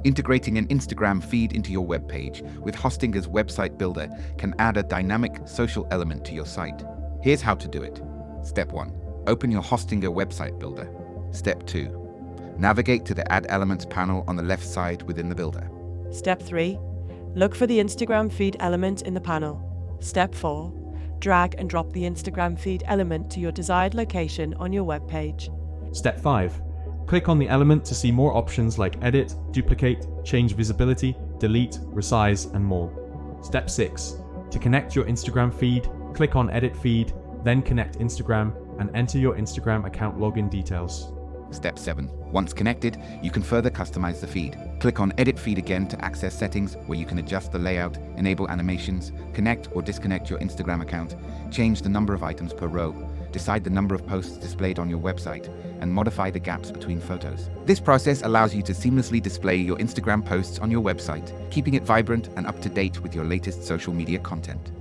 Integrating an Instagram feed into your web page with Hostinger's website builder can add a dynamic social element to your site. Here's how to do it. Step 1. Open your Hostinger website builder. Step 2. Navigate to the Add Elements panel on the left side within the builder. Step 3. Look for the Instagram feed element in the panel. Step 4. Drag and drop the Instagram feed element to your desired location on your web page. Step 5. Click on the element to see more options like edit, duplicate, change visibility, delete, resize, and more. Step 6. To connect your Instagram feed, click on Edit Feed, then connect Instagram and enter your Instagram account login details. Step 7. Once connected, you can further customize the feed. Click on Edit Feed again to access settings where you can adjust the layout, enable animations, connect or disconnect your Instagram account, change the number of items per row, decide the number of posts displayed on your website, and modify the gaps between photos. This process allows you to seamlessly display your Instagram posts on your website, keeping it vibrant and up to date with your latest social media content.